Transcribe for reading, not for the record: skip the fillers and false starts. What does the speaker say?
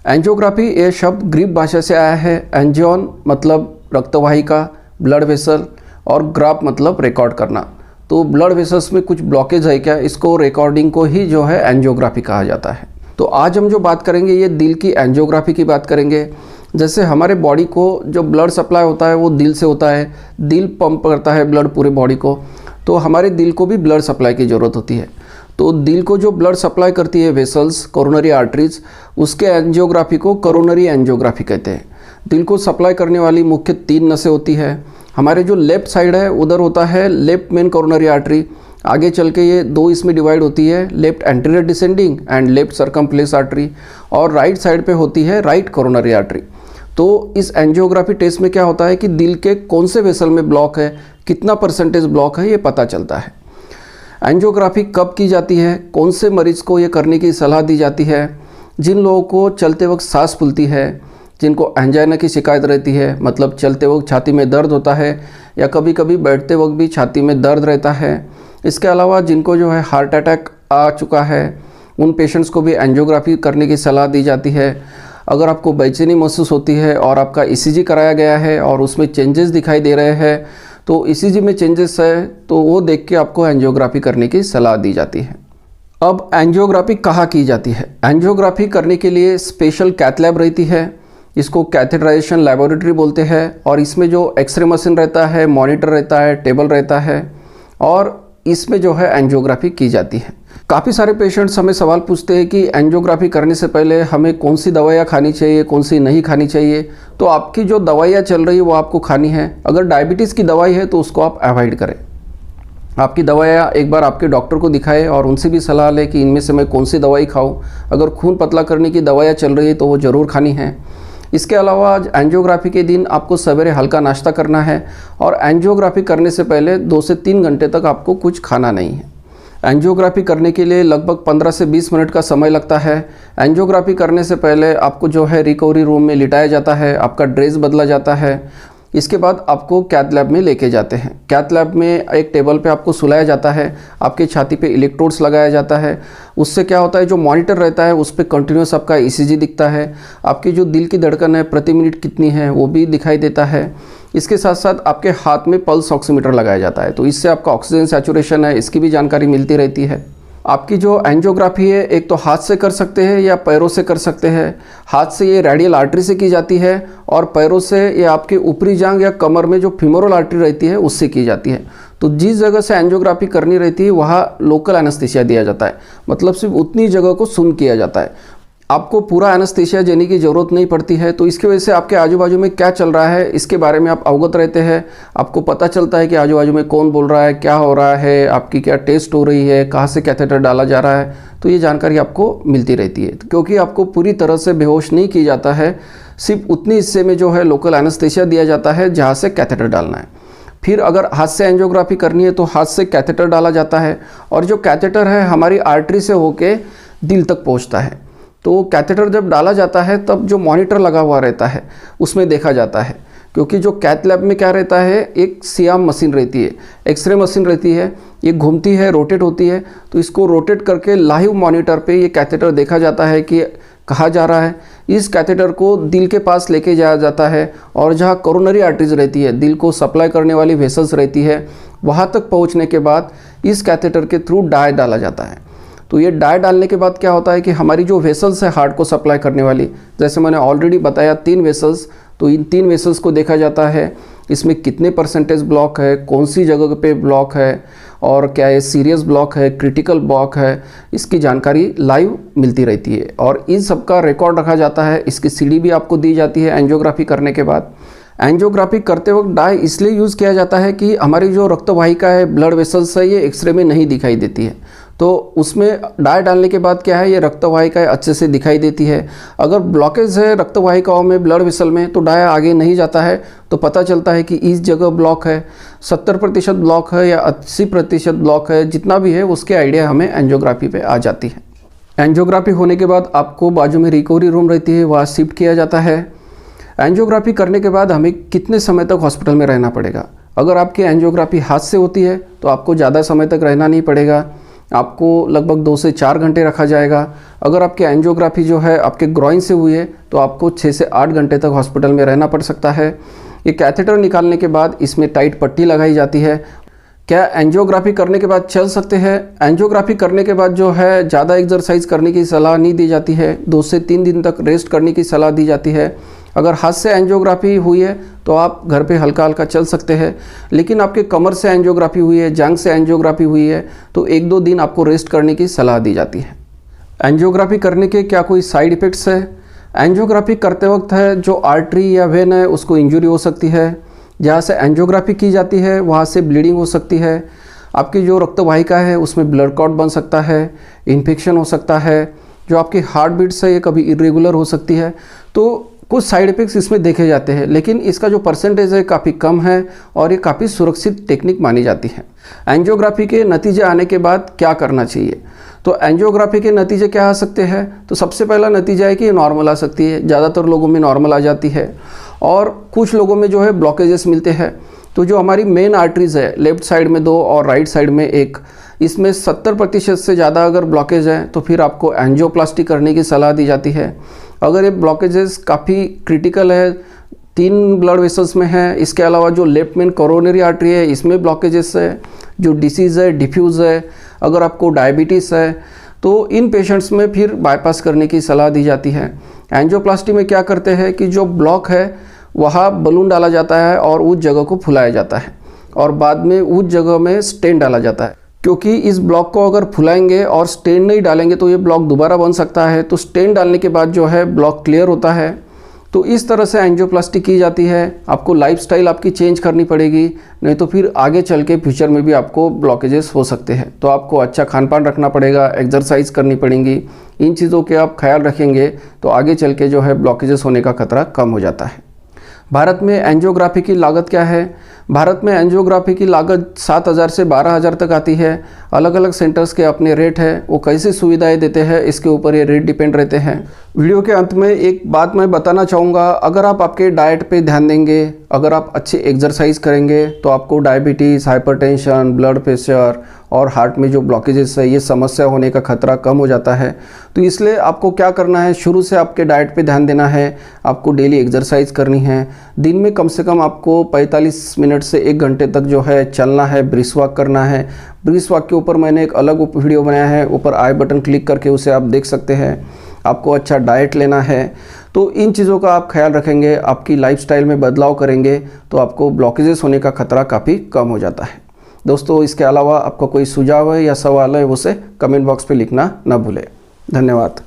Angiography ये शब्द Greek भाषा से आया है। एंजियोन मतलब रक्तवाहिका, ब्लड वेसल, और ग्राफ मतलब रिकॉर्ड करना। तो ब्लड वेसल्स में कुछ ब्लॉकेज है क्या, इसको रिकॉर्डिंग को ही जो है एंजियोग्राफी कहा जाता है। तो आज हम जो बात करेंगे ये दिल की एंजियोग्राफी की बात करेंगे। जैसे हमारे बॉडी को जो ब्लड सप्लाई होता है वो दिल से होता है, दिल पंप करता है ब्लड पूरे बॉडी को, तो हमारे दिल को भी ब्लड सप्लाई की ज़रूरत होती है। तो दिल को जो ब्लड सप्लाई करती है वेसल्स, कोरोनरी आर्टरीज, उसके एंजियोग्राफी को कोरोनरी एंजियोग्राफी कहते हैं। दिल को सप्लाई करने वाली मुख्य 3 नसें होती है। हमारे जो लेफ़्ट साइड है उधर होता है लेफ्ट मेन कोरोनरी आर्टरी, आगे चल के ये 2 इसमें डिवाइड होती है, left anterior descending and left circumflex artery, और राइट साइड पे होती है राइट कोरोनरी आर्टरी। तो इस एंजियोग्राफी टेस्ट में क्या होता है कि दिल के कौन से वेसल में ब्लॉक है, कितना परसेंटेज ब्लॉक है, ये पता चलता है। एंजियोग्राफी कब की जाती है, कौन से मरीज़ को ये करने की सलाह दी जाती है? जिन लोगों को चलते वक्त सांस फूलती है, जिनको एंजाइना की शिकायत रहती है, मतलब चलते वक्त छाती में दर्द होता है या कभी कभी बैठते वक्त भी छाती में दर्द रहता है। इसके अलावा जिनको जो है हार्ट अटैक आ चुका है, उन पेशेंट्स को भी एंजियोग्राफी करने की सलाह दी जाती है। अगर आपको बेचैनी महसूस होती है और आपका ईसीजी कराया गया है और उसमें चेंजेस दिखाई दे रहे हैं, तो ईसीजी में चेंजेस है तो वो देख के आपको एंजियोग्राफी करने की सलाह दी जाती है। अब एंजियोग्राफी कहाँ की जाती है? एंजियोग्राफी करने के लिए स्पेशल कैथ लैब रहती है, इसको कैथेटराइजेशन लैबोरेटरी बोलते हैं, और इसमें जो एक्सरे मशीन रहता है, मॉनिटर रहता है, टेबल रहता है, और इसमें जो है एंजियोग्राफी की जाती है। काफ़ी सारे पेशेंट्स हमें सवाल पूछते हैं कि एंजियोग्राफी करने से पहले हमें कौन सी दवाइयाँ खानी चाहिए, कौन सी नहीं खानी चाहिए। तो आपकी जो दवाइयाँ चल रही है वो आपको खानी है। अगर डायबिटीज़ की दवाई है तो उसको आप अवॉइड करें। आपकी दवाइयाँ एक बार आपके डॉक्टर को दिखाएं और उनसे भी सलाह लें कि इनमें से मैं कौन सी दवाई खाऊँ। अगर खून पतला करने की दवाइयाँ चल रही है तो वो ज़रूर खानी है। इसके अलावा एंजियोग्राफी के दिन आपको सवेरे हल्का नाश्ता करना है, और एंजियोग्राफी करने से पहले 2 से 3 घंटे तक आपको कुछ खाना नहीं है। एंजियोग्राफी करने के लिए लगभग 15 से 20 मिनट का समय लगता है। एंजियोग्राफी करने से पहले आपको जो है रिकवरी रूम में लिटाया जाता है, आपका ड्रेस बदला जाता है। इसके बाद आपको कैथ लैब में लेके जाते हैं। कैथ लैब में एक टेबल पे आपको सुलाया जाता है, आपके छाती पे इलेक्ट्रोड्स लगाया जाता है। उससे क्या होता है, जो मॉनिटर रहता है उस पर कंटिन्यूस आपका ईसीजी दिखता है, आपकी जो दिल की धड़कन है प्रति मिनट कितनी है वो भी दिखाई देता है। इसके साथ साथ आपके हाथ में पल्स ऑक्सीमीटर लगाया जाता है, तो इससे आपका ऑक्सीजन सैचुरेशन है इसकी भी जानकारी मिलती रहती है। आपकी जो एंजियोग्राफी है एक तो हाथ से कर सकते हैं या पैरों से कर सकते हैं। हाथ से ये रेडियल आर्टरी से की जाती है, और पैरों से ये आपके ऊपरी जांघ या कमर में जो फीमोरल आर्टरी रहती है उससे की जाती है। तो जिस जगह से एंजियोग्राफी करनी रहती है वहाँ लोकल एनेस्थीसिया दिया जाता है, मतलब सिर्फ उतनी जगह को सुन्न किया जाता है। आपको पूरा एनेस्थीसिया देने की ज़रूरत नहीं पड़ती है। तो इसकी वजह से आपके आजू बाजू में क्या चल रहा है इसके बारे में आप अवगत रहते हैं। आपको पता चलता है कि आजू बाजू में कौन बोल रहा है, क्या हो रहा है, आपकी क्या टेस्ट हो रही है, कहाँ से कैथेटर डाला जा रहा है। तो ये जानकारी आपको मिलती रहती है, क्योंकि आपको पूरी तरह से बेहोश नहीं किया जाता है। सिर्फ उतनी हिस्से में जो है लोकल एनेस्थीसिया दिया जाता है जहाँ से कैथेटर डालना है। फिर अगर हाथ से एंजियोग्राफी करनी है तो हाथ से कैथेटर डाला जाता है, और जो कैथेटर है हमारी आर्टरी से होके दिल तक पहुँचता है। तो कैथेटर जब डाला जाता है तब जो मॉनिटर लगा हुआ रहता है उसमें देखा जाता है, क्योंकि जो कैथ लैब में क्या रहता है, एक सियाम मशीन रहती है, एक्सरे मशीन रहती है, ये घूमती है, रोटेट होती है। तो इसको रोटेट करके लाइव मॉनिटर पे ये कैथेटर देखा जाता है कि कहाँ जा रहा है। इस कैथेटर को दिल के पास लेके जाया जाता है, और जहाँ कोरोनरी आर्टरीज रहती है, दिल को सप्लाई करने वाली वेसल्स रहती है, वहाँ तक पहुँचने के बाद इस कैथेटर के थ्रू डाई डाला जाता है। तो ये डाई डालने के बाद क्या होता है कि हमारी जो वेसल्स है हार्ट को सप्लाई करने वाली, जैसे मैंने ऑलरेडी बताया 3 वेसल्स, तो इन 3 वेसल्स को देखा जाता है, इसमें कितने परसेंटेज ब्लॉक है, कौन सी जगह पे ब्लॉक है, और क्या ये सीरियस ब्लॉक है, क्रिटिकल ब्लॉक है, इसकी जानकारी लाइव मिलती रहती है, और इन सब का रिकॉर्ड रखा जाता है। इसकी सीडी भी आपको दी जाती है एंजियोग्राफी करने के बाद। एंजियोग्राफी करते वक्त डाई इसलिए यूज़ किया जाता है कि हमारी जो रक्तवाहिका है, ब्लड वेसल्स है, ये एक्सरे में नहीं दिखाई देती है। तो उसमें डाई डालने के बाद क्या है, ये रक्तवाहिका अच्छे से दिखाई देती है। अगर ब्लॉकेज है रक्तवाहिकाओं में, ब्लड वेसल में, तो डाई आगे नहीं जाता है, तो पता चलता है कि इस जगह ब्लॉक है, 70% ब्लॉक है या 80% ब्लॉक है, जितना भी है उसके आइडिया हमें एंजियोग्राफी पे आ जाती है। एंजियोग्राफी होने के बाद आपको बाजू में रिकवरी रूम रहती है, वहाँ शिफ्ट किया जाता है। एंजियोग्राफी करने के बाद हमें कितने समय तक हॉस्पिटल में रहना पड़ेगा? अगर आपकी एंजियोग्राफी हाथ से होती है तो आपको ज़्यादा समय तक रहना नहीं पड़ेगा। आपको लगभग 2 से 4 घंटे रखा जाएगा। अगर आपकी एंजियोग्राफी जो है आपके ग्रॉइन से हुई है तो आपको 6 से 8 घंटे तक हॉस्पिटल में रहना पड़ सकता है। ये कैथेटर निकालने के बाद इसमें टाइट पट्टी लगाई जाती है। क्या एंजियोग्राफी करने के बाद चल सकते हैं? एंजियोग्राफी करने के बाद जो है ज़्यादा एक्सरसाइज करने की सलाह नहीं दी जाती है। 2 से 3 दिन तक रेस्ट करने की सलाह दी जाती है। अगर हाथ से एंजियोग्राफी हुई है तो आप घर पे हल्का हल्का चल सकते हैं, लेकिन आपके कमर से एंजियोग्राफी हुई है, जांघ से एंजियोग्राफी हुई है तो 1-2 दिन आपको रेस्ट करने की सलाह दी जाती है। एंजियोग्राफी करने के क्या कोई साइड इफ़ेक्ट्स है? एंजियोग्राफी करते वक्त है जो आर्टरी या वेन है उसको इंजरी हो सकती है। जहाँ से एंजियोग्राफी की जाती है वहाँ से ब्लीडिंग हो सकती है। आपकी जो रक्तवाहिका है उसमें ब्लड क्लॉट बन सकता है, इन्फेक्शन हो सकता है। जो आपकी हार्ट बीट्स है ये कभी इरेगुलर हो सकती है। तो कुछ साइड इफ़ेक्ट्स इसमें देखे जाते हैं, लेकिन इसका जो परसेंटेज है काफ़ी कम है और ये काफ़ी सुरक्षित टेक्निक मानी जाती है। एंजियोग्राफी के नतीजे आने के बाद क्या करना चाहिए? तो एंजियोग्राफी के नतीजे क्या आ सकते हैं? तो सबसे पहला नतीजा है कि नॉर्मल आ सकती है। ज़्यादातर लोगों में नॉर्मल आ जाती है और कुछ लोगों में जो है ब्लॉकेजेस मिलते हैं। तो जो हमारी मेन आर्टरीज़ है, लेफ्ट साइड में 2 और राइट साइड में 1, इसमें 70% से ज़्यादा अगर ब्लॉकेज है तो फिर आपको एंजियोप्लास्टी करने की सलाह दी जाती है। अगर ये ब्लॉकेजेस काफ़ी क्रिटिकल है, 3 ब्लड वेसल्स में है, इसके अलावा जो लेफ्ट मेन कोरोनरी आर्टरी है इसमें ब्लॉकेजेस है, जो डिसीज़ है डिफ्यूज़ है, अगर आपको डायबिटीज़ है तो इन पेशेंट्स में फिर बाईपास करने की सलाह दी जाती है। एंजियोप्लास्टी में क्या करते हैं कि जो ब्लॉक है वहाँ बलून डाला जाता है और उस जगह को फुलाया जाता है और बाद में उस जगह में स्टेंट डाला जाता है, क्योंकि इस ब्लॉक को अगर फुलाएंगे और स्टेंट नहीं डालेंगे तो ये ब्लॉक दोबारा बन सकता है। तो स्टेंट डालने के बाद जो है ब्लॉक क्लियर होता है। तो इस तरह से एंजियोप्लास्टी की जाती है। आपको लाइफस्टाइल आपकी चेंज करनी पड़ेगी, नहीं तो फिर आगे चल के फ्यूचर में भी आपको ब्लॉकेजेस हो सकते हैं। तो आपको अच्छा खान पान रखना पड़ेगा, एक्सरसाइज करनी पड़ेंगी। इन चीज़ों के आप ख्याल रखेंगे तो आगे चल के जो है ब्लॉकेजेस होने का खतरा कम हो जाता है। भारत में एंजियोग्राफी की लागत क्या है? भारत में एंजियोग्राफी की लागत 7,000 से 12,000 तक आती है। अलग अलग सेंटर्स के अपने रेट है, वो कैसी सुविधाएं देते हैं इसके ऊपर ये रेट डिपेंड रहते हैं। वीडियो के अंत में एक बात मैं बताना चाहूँगा, अगर आप आपके डाइट पे ध्यान देंगे, अगर आप अच्छे एक्सरसाइज करेंगे तो आपको डायबिटीज़, हाइपरटेंशन, ब्लड प्रेशर और हार्ट में जो ब्लॉकेजेस है ये समस्या होने का खतरा कम हो जाता है। तो इसलिए आपको क्या करना है, शुरू से आपके डाइट पे ध्यान देना है। आपको डेली एक्सरसाइज करनी है। दिन में कम से कम आपको 45 मिनट से 1 घंटे तक जो है चलना है, ब्रिस्क वॉक करना है। ब्रिस्क वॉक के ऊपर मैंने एक अलग वीडियो बनाया है, ऊपर आई बटन क्लिक करके उसे आप देख सकते हैं। आपको अच्छा डाइट लेना है। तो इन चीज़ों का आप ख्याल रखेंगे, आपकी लाइफस्टाइल में बदलाव करेंगे तो आपको ब्लॉकेजेस होने का खतरा काफ़ी कम हो जाता है। दोस्तों, इसके अलावा आपका कोई सुझाव है या सवाल है उसे कमेंट बॉक्स पे लिखना ना भूलें। धन्यवाद।